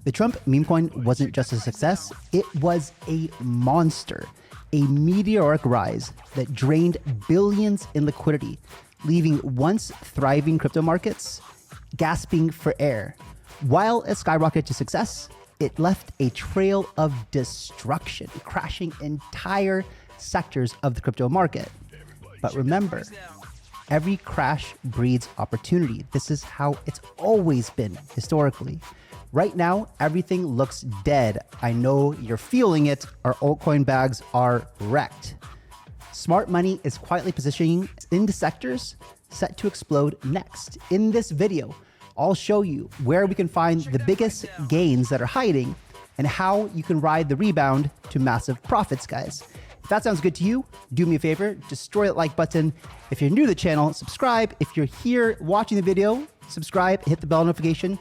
The Trump meme coin wasn't just a success, it was a monster, a meteoric rise that drained billions in liquidity, leaving once thriving crypto markets gasping for air. While it skyrocketed to success, it left a trail of destruction, crashing entire sectors of the crypto market. But remember, every crash breeds opportunity. This is how it's always been historically. Right now, everything looks dead. I know you're feeling it. Our altcoin bags are wrecked. Smart money is quietly positioning into sectors set to explode next. In this video, I'll show you where we can find the biggest gains that are hiding and how you can ride the rebound to massive profits, guys. If that sounds good to you, do me a favor, destroy that like button. If you're new to the channel, subscribe. If you're here watching the video, subscribe, hit the bell notification,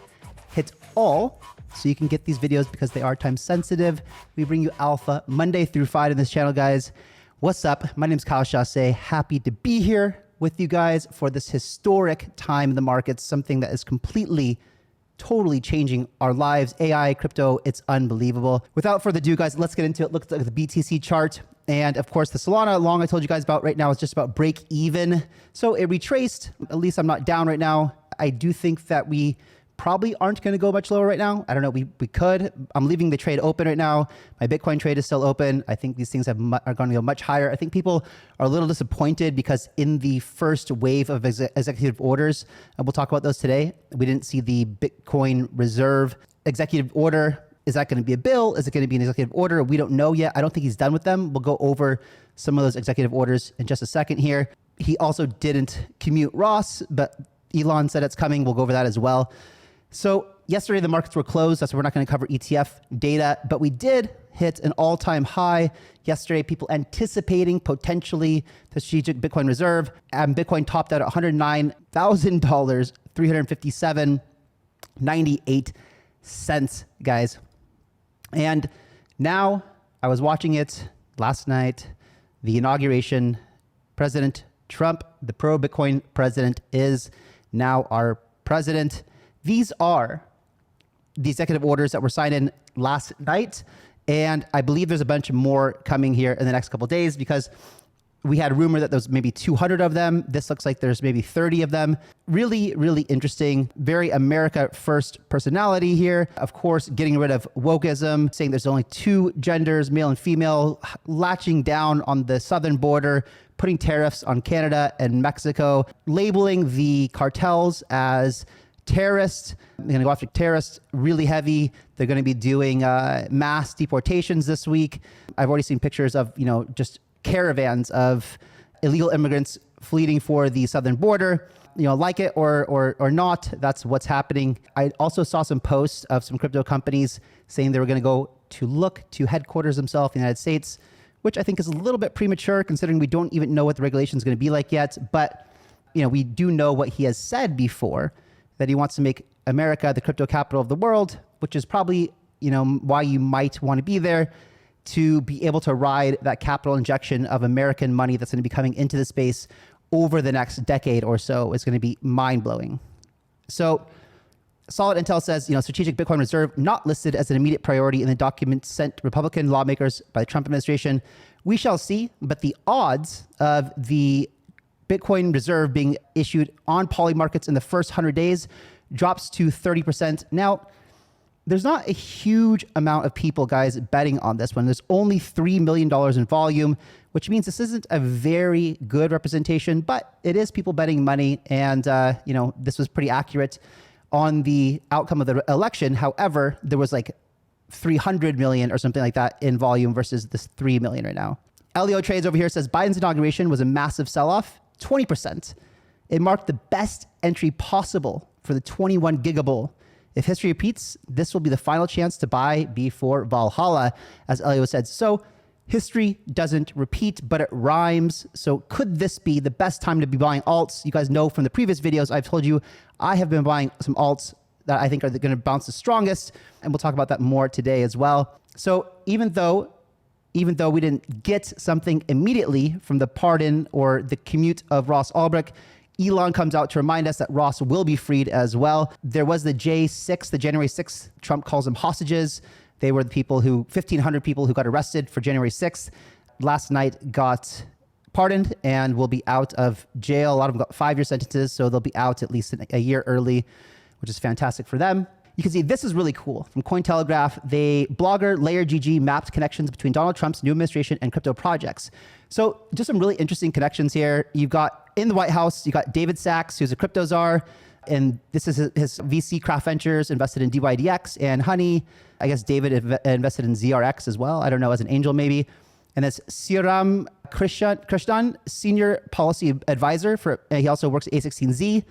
hit all so you can get these videos because they are time sensitive. We bring you alpha Monday through Friday in this channel, guys. What's up? My name is Chasse. Happy to be here with you guys for this historic time in the markets, something that is completely, totally changing our lives. AI, crypto, it's unbelievable. Without further ado, guys, let's get into it. Look at the BTC chart. And of course, the Solana long I told you guys about right now is just about break even. So it retraced. At least I'm not down right now. I do think that we probably aren't going to go much lower right now. I don't know. We could. I'm leaving the trade open right now. My Bitcoin trade is still open. I think these things are going to go much higher. I think people are a little disappointed because in the first wave of executive orders, and we'll talk about those today, we didn't see the Bitcoin reserve executive order. Is that going to be a bill? Is it going to be an executive order? We don't know yet. I don't think he's done with them. We'll go over some of those executive orders in just a second here. He also didn't commute Ross, but Elon said it's coming. We'll go over that as well. So yesterday the markets were closed. That's why we're not going to cover ETF data, but we did hit an all-time high yesterday. People anticipating potentially the strategic Bitcoin reserve, and Bitcoin topped out at $109,000, 357.98 cents, guys. And now I was watching it last night, the inauguration. President Trump, the pro-Bitcoin president, is now our president. These are the executive orders that were signed in last night. And I believe there's a bunch more coming here in the next couple of days because we had a rumor that there's maybe 200 of them. This looks like there's maybe 30 of them. Really, really interesting. Very America first personality here. Of course, getting rid of wokeism, saying there's only two genders, male and female, latching down on the southern border, putting tariffs on Canada and Mexico, labeling the cartels as terrorists. They're going to go after terrorists really heavy. They're going to be doing mass deportations this week. I've already seen pictures of, just caravans of illegal immigrants fleeing for the southern border. Like it or not, that's what's happening. I also saw some posts of some crypto companies saying they were going to go to look to headquarters themselves in the United States, which I think is a little bit premature considering we don't even know what the regulation is going to be like yet. But, we do know what he has said before, that he wants to make America the crypto capital of the world, which is probably, why you might want to be there, to be able to ride that capital injection of American money that's going to be coming into the space over the next decade or so. Is going to be mind-blowing. So Solid Intel says, strategic Bitcoin reserve not listed as an immediate priority in the document sent Republican lawmakers by the Trump administration. We shall see, but the odds of the Bitcoin reserve being issued on poly markets in the first 100 days drops to 30%. Now, there's not a huge amount of people, guys, betting on this one. There's only $3 million in volume, which means this isn't a very good representation, but it is people betting money. And, this was pretty accurate on the outcome of the election. However, there was like 300 million or something like that in volume versus this 3 million right now. Leo Trades over here says Biden's inauguration was a massive sell-off, 20%. It marked the best entry possible for the 21 gigabull. If history repeats, this will be the final chance to buy before Valhalla, as Elio said. So history doesn't repeat, but it rhymes. So could this be the best time to be buying alts? You guys know from the previous videos, I've told you I have been buying some alts that I think are going to bounce the strongest. And we'll talk about that more today as well. So even though we didn't get something immediately from the pardon or the commute of Ross Ulbricht, Elon comes out to remind us that Ross will be freed as well. There was the J6, the January 6th. Trump calls them hostages. They were the people 1,500 people who got arrested for January 6th. Last night got pardoned and will be out of jail. A lot of them got 5-year sentences, so they'll be out at least a year early, which is fantastic for them. You can see this is really cool. From Cointelegraph, blogger Layer GG mapped connections between Donald Trump's new administration and crypto projects. So just some really interesting connections here. You've got in the White House, you got David Sachs, who's a crypto czar, and this is his VC Craft Ventures invested in DYDX and Honey. I guess David invested in ZRX as well. I don't know, as an angel maybe. And that's Siram Krishnan, senior policy advisor he also works at A16Z.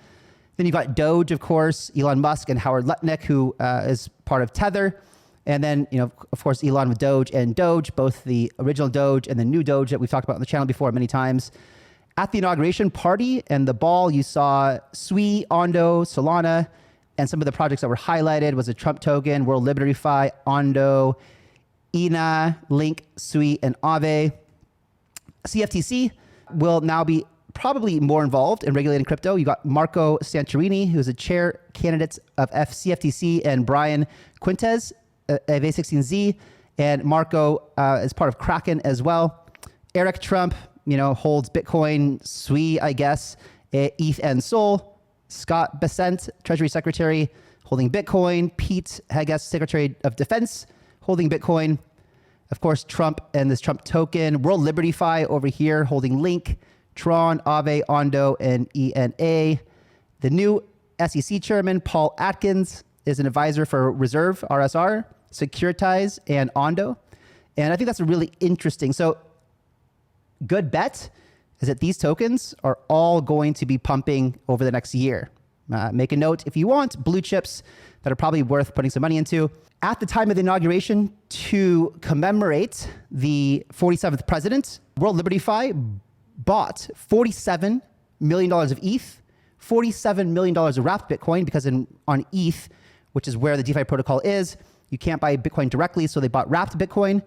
Then you've got Doge, of course, Elon Musk and Howard Lutnick, who is part of Tether. And then, of course, Elon with Doge and Doge, both the original Doge and the new Doge that we've talked about on the channel before many times. At the inauguration party and the ball, you saw Sui, Ondo, Solana, and some of the projects that were highlighted was a Trump token, World Liberty Fi, Ondo, Ina, Link, Sui, and Aave. CFTC will now be probably more involved in regulating crypto. You got Marco Santorini, who's a chair candidate of CFTC, and Brian Quintes of A16Z, and Marco is part of Kraken as well. Eric Trump, holds Bitcoin, Sui, I guess, ETH and Sol. Scott Bessent, Treasury Secretary, holding Bitcoin. Pete Heges, Secretary of Defense, holding Bitcoin. Of course, Trump and this Trump token. World Liberty Fi over here, holding Link, Tron, Aave, Ondo, and ENA. The new SEC chairman, Paul Atkins, is an advisor for Reserve, RSR, Securitize, and Ondo. And I think that's really interesting. So good bet is that these tokens are all going to be pumping over the next year. Make a note if you want blue chips that are probably worth putting some money into. At the time of the inauguration, to commemorate the 47th president, World Liberty Fi bought $47 million of ETH, $47 million of wrapped Bitcoin, because on ETH, which is where the DeFi protocol is, you can't buy Bitcoin directly, so they bought wrapped Bitcoin.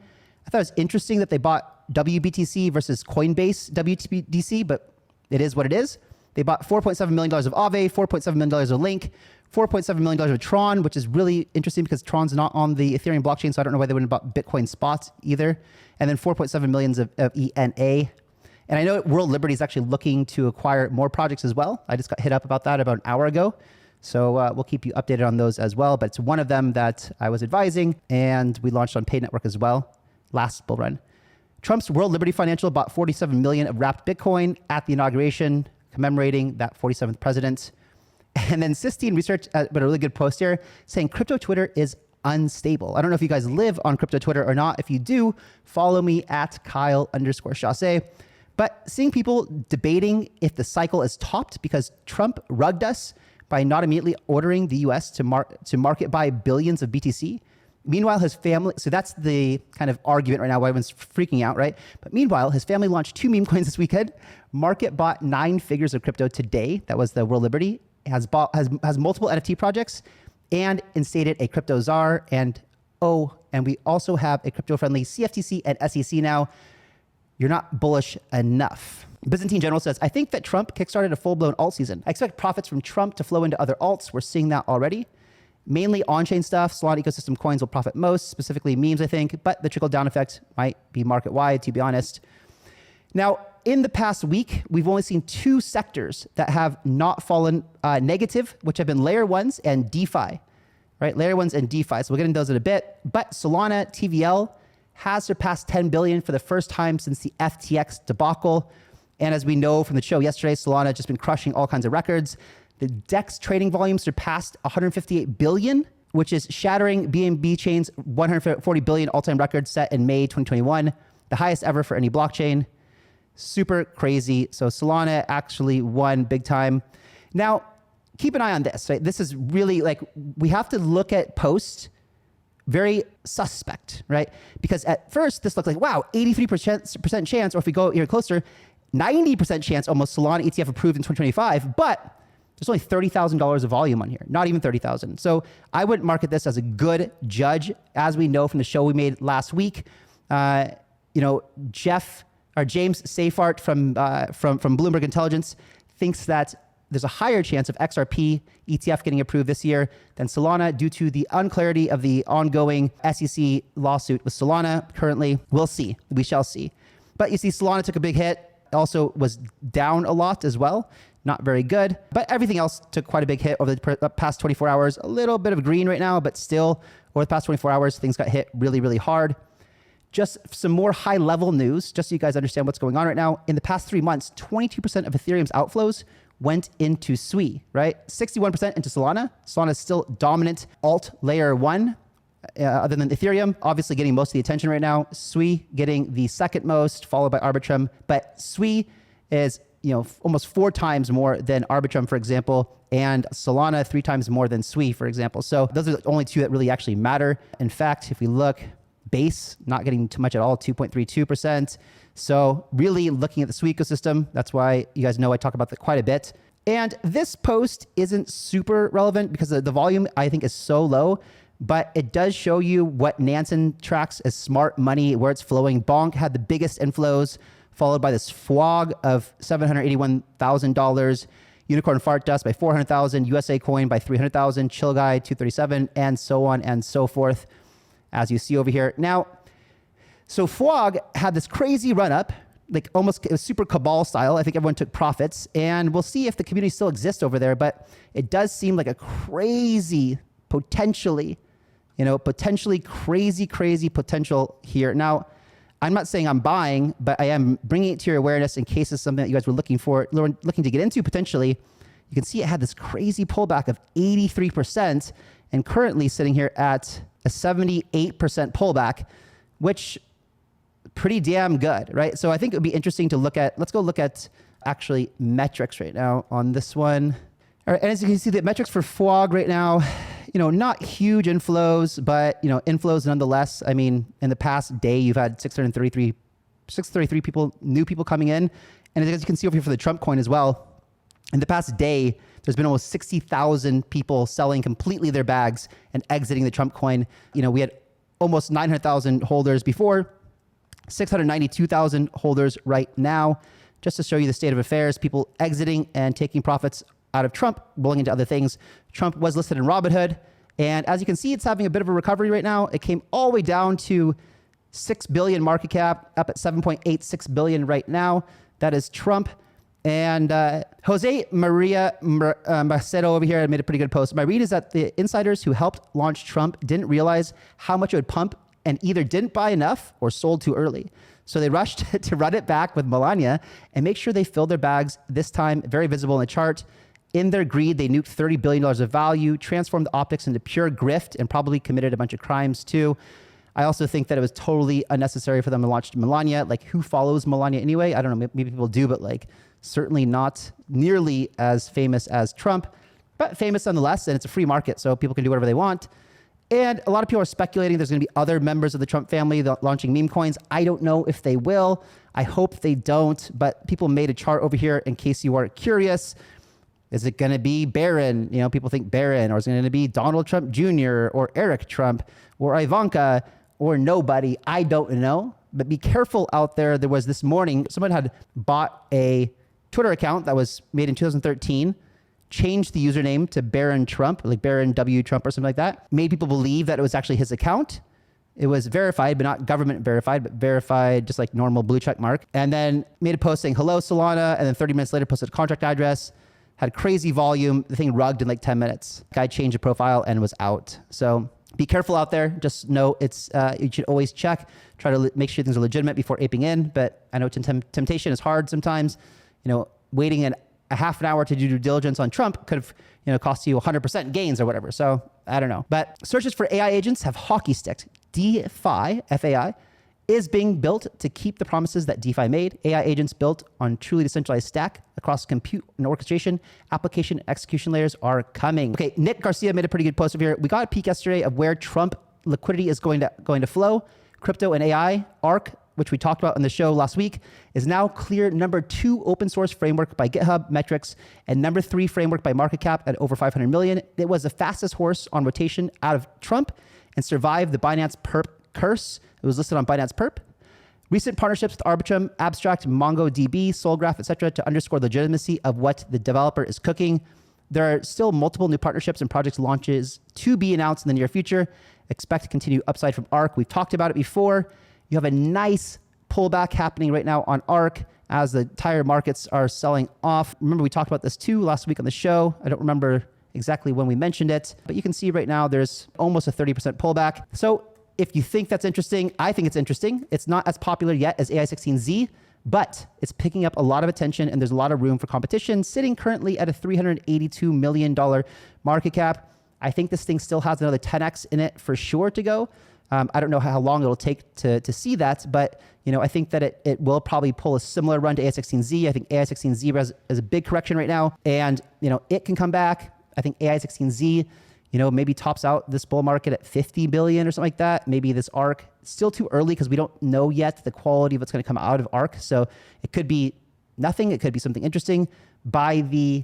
I thought it was interesting that they bought WBTC versus Coinbase WBTC, but it is what it is. They bought $4.7 million of Aave, $4.7 million of Link, $4.7 million of Tron, which is really interesting because Tron's not on the Ethereum blockchain, so I don't know why they wouldn't have bought Bitcoin spot either. And then $4.7 million of ENA. And I know World Liberty is actually looking to acquire more projects as well. I just got hit up about that about an hour ago. So we'll keep you updated on those as well. But it's one of them that I was advising, and we launched on Pay Network as well last bull run. Trump's World Liberty Financial bought $47 million of wrapped Bitcoin at the inauguration, commemorating that 47th president. And then Sistine Research, but a really good post here, saying crypto Twitter is unstable. I don't know if you guys live on crypto Twitter or not. If you do, follow me at Kyle_Chasse. But seeing people debating if the cycle is topped because Trump rugged us by not immediately ordering the US to market buy billions of BTC. Meanwhile, his family, so that's the kind of argument right now why everyone's freaking out, right? But meanwhile, his family launched 2 meme coins this weekend. Market bought 9 figures of crypto today. That was the World Liberty. Has multiple NFT projects and instated a crypto czar. And we also have a crypto-friendly CFTC and SEC now. You're not bullish enough. Byzantine General says, I think that Trump kickstarted a full-blown alt season. I expect profits from Trump to flow into other alts. We're seeing that already. Mainly on-chain stuff. Solana ecosystem coins will profit most, specifically memes, I think. But the trickle-down effect might be market-wide, to be honest. Now, in the past week, we've only seen 2 sectors that have not fallen negative, which have been Layer 1s and DeFi, right? Layer 1s and DeFi. So we'll get into those in a bit. But Solana TVL has surpassed 10 billion for the first time since the FTX debacle. And as we know from the show yesterday, Solana has just been crushing all kinds of records. The DEX trading volume surpassed 158 billion, which is shattering BNB Chain's 140 billion all-time record set in May 2021, the highest ever for any blockchain. Super crazy. So Solana actually won big time. Now, keep an eye on this, right? This is really we have to look at post very suspect, right? Because at first this looked like, wow, 83% chance, or if we go here closer, 90% chance almost Solana ETF approved in 2025, but there's only $30,000 of volume on here, not even 30,000. So I would market this as a good judge. As we know from the show we made last week, James Seyfarth from Bloomberg Intelligence thinks that there's a higher chance of XRP ETF getting approved this year than Solana due to the unclarity of the ongoing SEC lawsuit with Solana currently. We'll see. We shall see. But you see, Solana took a big hit. Also was down a lot as well. Not very good. But everything else took quite a big hit over the past 24 hours. A little bit of green right now, but still over the past 24 hours, things got hit really, really hard. Just some more high-level news, just so you guys understand what's going on right now. In the past 3 months, 22% of Ethereum's outflows went into SWI, right? 61% into Solana. Solana is still dominant alt layer one, other than Ethereum, obviously getting most of the attention right now. SWI getting the second most, followed by Arbitrum. But SWI is, almost 4 times more than Arbitrum, for example, and Solana 3 times more than SWI, for example. So those are the only 2 that really actually matter. In fact, if we look, Base not getting too much at all, 2.32%. So really looking at the SWI ecosystem, that's why you guys know I talk about that quite a bit. And this post isn't super relevant because the volume, I think, is so low, but it does show you what Nansen tracks as smart money, where it's flowing. Bonk had the biggest inflows, followed by this FWOG of $781,000, Unicorn Fart Dust by 400,000, USA Coin by 300,000, Chill Guy 237, and so on and so forth, as you see over here. Now, so FWOG had this crazy run up, like almost it was super cabal style. I think everyone took profits, and we'll see if the community still exists over there, but it does seem like a crazy, potentially crazy potential here. Now, I'm not saying I'm buying, but I am bringing it to your awareness in case it's something that you guys were looking to get into potentially. You can see it had this crazy pullback of 83% and currently sitting here at a 78% pullback, which pretty damn good, right? So I think it would be interesting to look at, let's go look at actually metrics right now on this one. All right, and as you can see, the metrics for FWOG right now, not huge inflows, but, inflows nonetheless. I mean, in the past day, you've had 633 people, new people coming in. And as you can see over here for the Trump coin as well, in the past day, there's been almost 60,000 people selling completely their bags and exiting the Trump coin. We had almost 900,000 holders before, 692,000 holders right now. Just to show you the state of affairs, people exiting and taking profits out of Trump, rolling into other things. Trump was listed in Robinhood. And as you can see, it's having a bit of a recovery right now. It came all the way down to 6 billion market cap, up at 7.86 billion right now. That is Trump. And Jose Maria Macedo over here made a pretty good post. My read is that the insiders who helped launch Trump didn't realize how much it would pump and either didn't buy enough or sold too early. So they rushed to run it back with Melania and make sure they filled their bags, this time very visible in the chart. In their greed, they nuked $30 billion of value, transformed the optics into pure grift, and probably committed a bunch of crimes too. I also think that it was totally unnecessary for them to launch Melania. Like, who follows Melania anyway? I don't know, maybe people do, but certainly not nearly as famous as Trump, but famous nonetheless, and it's a free market, so people can do whatever they want. And a lot of people are speculating there's going to be other members of the Trump family launching meme coins. I don't know if they will. I hope they don't, but people made a chart over here in case you are curious. Is it going to be Barron? People think Barron, or is it going to be Donald Trump Jr. or Eric Trump or Ivanka or nobody? I don't know, but be careful out there. There was this morning, someone had bought a Twitter account that was made in 2013, changed the username to Barron Trump, like Barron W. Trump or something like that, made people believe that it was actually his account. It was verified, but not government verified, but verified just like normal blue check mark. And then made a post saying, hello, Solana. And then 30 minutes later, posted a contract address, had crazy volume. The thing rugged in like 10 minutes. Guy changed the profile and was out. So be careful out there. Just know it's, you should always check, try to make sure things are legitimate before aping in. But I know temptation is hard sometimes. Waiting a half an hour to do due diligence on Trump could have, cost you 100% gains or whatever. So I don't know. But searches for AI agents have hockey sticked. DeFi, FAI, is being built to keep the promises that DeFi made. AI agents built on truly decentralized stack across compute and orchestration, application, and execution layers are coming. Okay, Nick Garcia made a pretty good post over here. We got a peek yesterday of where Trump liquidity is going to flow. Crypto and AI, ARC, which we talked about on the show last week, is now clear number 2 open source framework by GitHub metrics and number 3 framework by market cap at over 500 million. It was the fastest horse on rotation out of Trump and survived the Binance Perp curse. It was listed on Binance Perp. Recent partnerships with Arbitrum, Abstract, MongoDB, SolGraph, etc., to underscore the legitimacy of what the developer is cooking. There are still multiple new partnerships and project launches to be announced in the near future. Expect to continue upside from ARK. We've talked about it before. You have a nice pullback happening right now on ARK as the entire markets are selling off. Remember, we talked about this too last week on the show. I don't remember exactly when we mentioned it, but you can see right now there's almost a 30% pullback. So if you think that's interesting, I think it's interesting. It's not as popular yet as AI16Z, but it's picking up a lot of attention and there's a lot of room for competition, sitting currently at a $382 million market cap. I think this thing still has another 10x in it for sure to go. I don't know how long it'll take to see that, but I think that it will probably pull a similar run to AI16Z. I think AI16Z is a big correction right now, and it can come back. I think AI16Z, maybe tops out this bull market at 50 billion or something like that. Maybe this ARK, still too early because we don't know yet the quality of what's going to come out of ARK. So it could be nothing. It could be something interesting. By the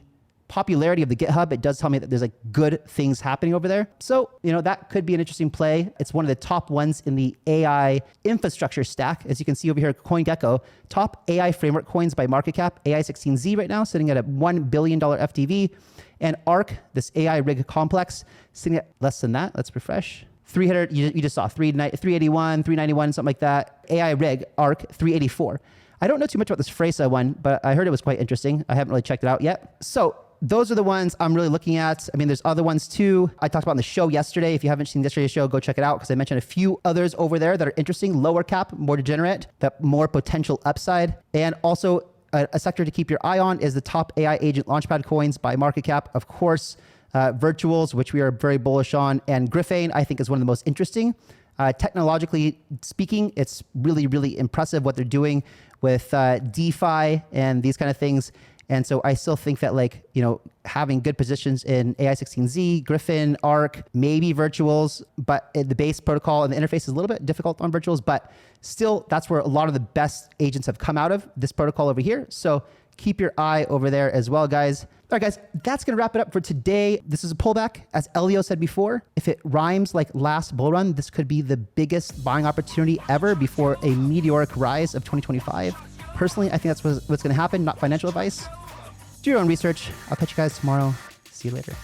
popularity of the GitHub, it does tell me that there's good things happening over there. So, that could be an interesting play. It's one of the top ones in the AI infrastructure stack. As you can see over here, CoinGecko, top AI framework coins by market cap, AI16Z right now, sitting at a $1 billion FTV. And ARK, this AI rig complex, sitting at less than that. Let's refresh. 300, you just saw 381, 391, something like that. AI rig, ARK, 384. I don't know too much about this Fresa one, but I heard it was quite interesting. I haven't really checked it out yet. So those are the ones I'm really looking at. I mean, there's other ones too. I talked about on the show yesterday. If you haven't seen yesterday's show, go check it out because I mentioned a few others over there that are interesting, lower cap, more degenerate, that more potential upside. And also a sector to keep your eye on is the top AI agent launchpad coins by market cap. Of course, Virtuals, which we are very bullish on, and Griffane, I think is one of the most interesting. Technologically speaking, it's really, really impressive what they're doing with DeFi and these kind of things. And so I still think that having good positions in AI16Z, Griffin, ARK, maybe Virtuals, but the base protocol and the interface is a little bit difficult on Virtuals, but still that's where a lot of the best agents have come out of, this protocol over here. So keep your eye over there as well, guys. All right, guys, that's going to wrap it up for today. This is a pullback. As Elio said before, if it rhymes like last bull run, this could be the biggest buying opportunity ever before a meteoric rise of 2025. Personally, I think that's what's going to happen, not financial advice. Do your own research. I'll catch you guys tomorrow. See you later.